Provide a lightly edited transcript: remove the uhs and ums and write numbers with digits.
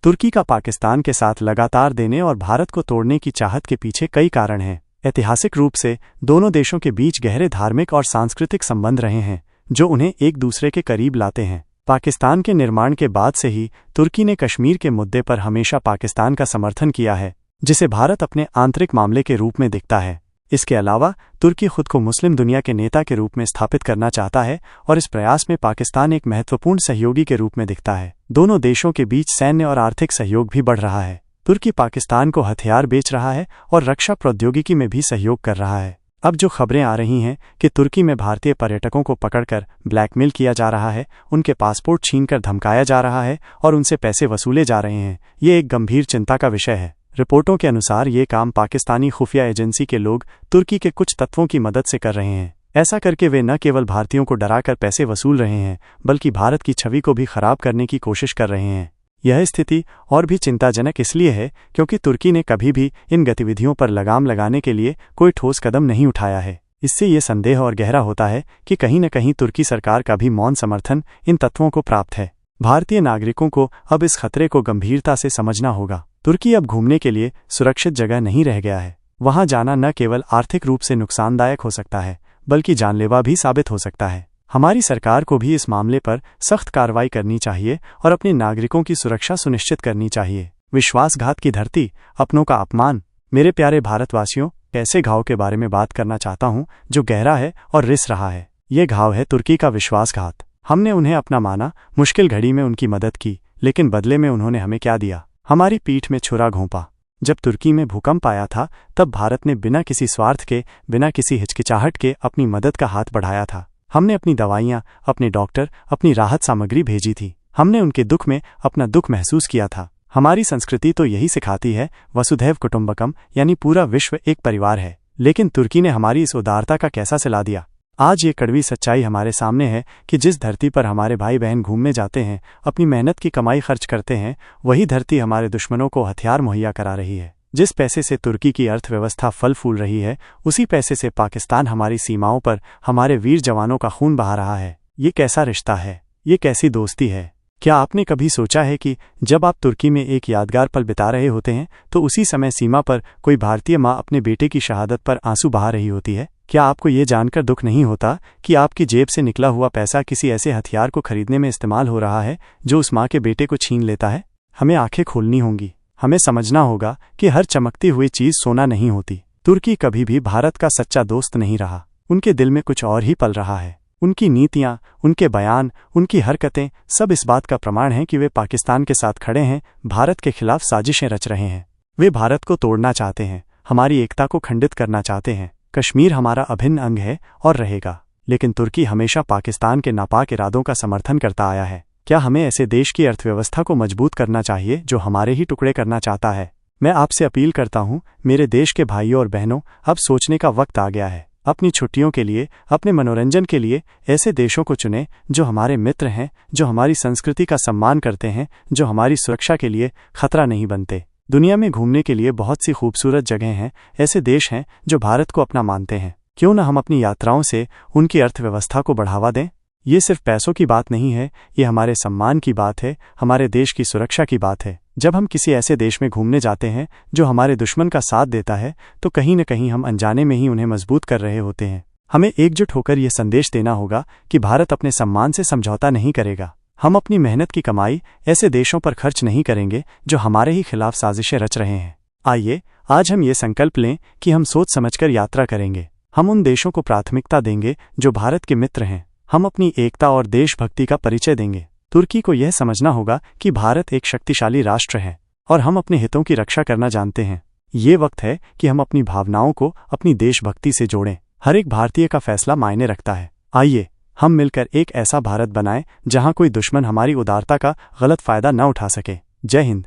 तुर्की का पाकिस्तान के साथ लगातार देने और भारत को तोड़ने की चाहत के पीछे कई कारण हैं। ऐतिहासिक रूप से दोनों देशों के बीच गहरे धार्मिक और सांस्कृतिक संबंध रहे हैं, जो उन्हें एक दूसरे के करीब लाते हैं। पाकिस्तान के निर्माण के बाद से ही तुर्की ने कश्मीर के मुद्दे पर हमेशा पाकिस्तान का समर्थन किया है, जिसे भारत अपने आंतरिक मामले के रूप में दिखता है। इसके अलावा तुर्की खुद को मुस्लिम दुनिया के नेता के रूप में स्थापित करना चाहता है और इस प्रयास में पाकिस्तान एक महत्वपूर्ण सहयोगी के रूप में दिखता है। दोनों देशों के बीच सैन्य और आर्थिक सहयोग भी बढ़ रहा है। तुर्की पाकिस्तान को हथियार बेच रहा है और रक्षा प्रौद्योगिकी में भी सहयोग कर रहा है। अब जो खबरें आ रही हैं कि तुर्की में भारतीय पर्यटकों को पकड़कर ब्लैकमेल किया जा रहा है, उनके पासपोर्ट छीनकर धमकाया जा रहा है और उनसे पैसे वसूले जा रहे हैं, ये एक गंभीर चिंता का विषय है। रिपोर्टों के अनुसार ये काम पाकिस्तानी खुफिया एजेंसी के लोग तुर्की के कुछ तत्वों की मदद से कर रहे हैं। ऐसा करके वे न केवल भारतीयों को डराकर पैसे वसूल रहे हैं, बल्कि भारत की छवि को भी खराब करने की कोशिश कर रहे हैं। यह स्थिति और भी चिंताजनक इसलिए है क्योंकि तुर्की ने कभी भी इन गतिविधियों पर लगाम लगाने के लिए कोई ठोस कदम नहीं उठाया है। इससे ये संदेह और गहरा होता है कि कहीं न कहीं तुर्की सरकार का भी मौन समर्थन इन तत्वों को प्राप्त है। भारतीय नागरिकों को अब इस खतरे को गंभीरता से समझना होगा। तुर्की अब घूमने के लिए सुरक्षित जगह नहीं रह गया है। वहां जाना न केवल आर्थिक रूप से नुकसानदायक हो सकता है, बल्कि जानलेवा भी साबित हो सकता है। हमारी सरकार को भी इस मामले पर सख्त कार्रवाई करनी चाहिए और अपने नागरिकों की सुरक्षा सुनिश्चित करनी चाहिए। विश्वासघात की धरती, अपनों का अपमान। मेरे प्यारे भारतवासियों, ऐसे घाव के बारे में बात करना चाहता हूं जो गहरा है और रिस रहा है। ये घाव है तुर्की का विश्वासघात। हमने उन्हें अपना माना, मुश्किल घड़ी में उनकी मदद की, लेकिन बदले में उन्होंने हमें क्या दिया? हमारी पीठ में छुरा घोंपा। जब तुर्की में भूकंप आया था, तब भारत ने बिना किसी स्वार्थ के, बिना किसी हिचकिचाहट के अपनी मदद का हाथ बढ़ाया था। हमने अपनी दवाइयां, अपने डॉक्टर, अपनी राहत सामग्री भेजी थी। हमने उनके दुख में अपना दुख महसूस किया था। हमारी संस्कृति तो यही सिखाती है, वसुधैव कुटुंबकम, यानी पूरा विश्व एक परिवार है। लेकिन तुर्की ने हमारी इस उदारता का कैसा सिला दिया। आज ये कड़वी सच्चाई हमारे सामने है कि जिस धरती पर हमारे भाई बहन घूमने जाते हैं, अपनी मेहनत की कमाई खर्च करते हैं, वही धरती हमारे दुश्मनों को हथियार मुहैया करा रही है। जिस पैसे से तुर्की की अर्थव्यवस्था फल फूल रही है, उसी पैसे से पाकिस्तान हमारी सीमाओं पर हमारे वीर जवानों का खून बहा रहा है। ये कैसा रिश्ता है? ये कैसी दोस्ती है? क्या आपने कभी सोचा है कि जब आप तुर्की में एक यादगार पल बिता रहे होते हैं, तो उसी समय सीमा पर कोई भारतीय माँ अपने बेटे की शहादत पर आंसू बहा रही होती है? क्या आपको ये जानकर दुख नहीं होता कि आपकी जेब से निकला हुआ पैसा किसी ऐसे हथियार को खरीदने में इस्तेमाल हो रहा है जो उस माँ के बेटे को छीन लेता है? हमें आंखें खोलनी होंगी। हमें समझना होगा कि हर चमकती हुई चीज सोना नहीं होती। तुर्की कभी भी भारत का सच्चा दोस्त नहीं रहा। उनके दिल में कुछ और ही पल रहा है। उनकी नीतियां, उनके बयान, उनकी हरकतें सब इस बात का प्रमाण हैं कि वे पाकिस्तान के साथ खड़े हैं, भारत के खिलाफ साजिशें रच रहे हैं। वे भारत को तोड़ना चाहते हैं, हमारी एकता को खंडित करना चाहते हैं। कश्मीर हमारा अभिन्न अंग है और रहेगा, लेकिन तुर्की हमेशा पाकिस्तान के नापाक इरादों का समर्थन करता आया है। क्या हमें ऐसे देश की अर्थव्यवस्था को मजबूत करना चाहिए जो हमारे ही टुकड़े करना चाहता है? मैं आपसे अपील करता हूं, मेरे देश के भाइयों और बहनों, अब सोचने का वक्त आ गया है। अपनी छुट्टियों के लिए, अपने मनोरंजन के लिए ऐसे देशों को चुनें जो हमारे मित्र हैं, जो हमारी संस्कृति का सम्मान करते हैं, जो हमारी सुरक्षा के लिए खतरा नहीं बनते। दुनिया में घूमने के लिए बहुत सी खूबसूरत जगह हैं, ऐसे देश हैं जो भारत को अपना मानते हैं। क्यों न हम अपनी यात्राओं से उनकी अर्थव्यवस्था को बढ़ावा दें? ये सिर्फ पैसों की बात नहीं है, ये हमारे सम्मान की बात है, हमारे देश की सुरक्षा की बात है। जब हम किसी ऐसे देश में घूमने जाते हैं जो हमारे दुश्मन का साथ देता है, तो कहीं न कहीं हम अनजाने में ही उन्हें मजबूत कर रहे होते हैं। हमें एकजुट होकर यह संदेश देना होगा कि भारत अपने सम्मान से समझौता नहीं करेगा। हम अपनी मेहनत की कमाई ऐसे देशों पर खर्च नहीं करेंगे जो हमारे ही खिलाफ साजिशें रच रहे हैं। आइए आज हम ये संकल्प लें कि हम सोच समझकर यात्रा करेंगे। हम उन देशों को प्राथमिकता देंगे जो भारत के मित्र हैं। हम अपनी एकता और देशभक्ति का परिचय देंगे। तुर्की को यह समझना होगा कि भारत एक शक्तिशाली राष्ट्र है और हम अपने हितों की रक्षा करना जानते हैं। ये वक्त है कि हम अपनी भावनाओं को अपनी देशभक्ति से जोड़ें। हर एक भारतीय का फैसला मायने रखता है। आइए हम मिलकर एक ऐसा भारत बनाएं जहां कोई दुश्मन हमारी उदारता का गलत फायदा न उठा सके। जय हिंद।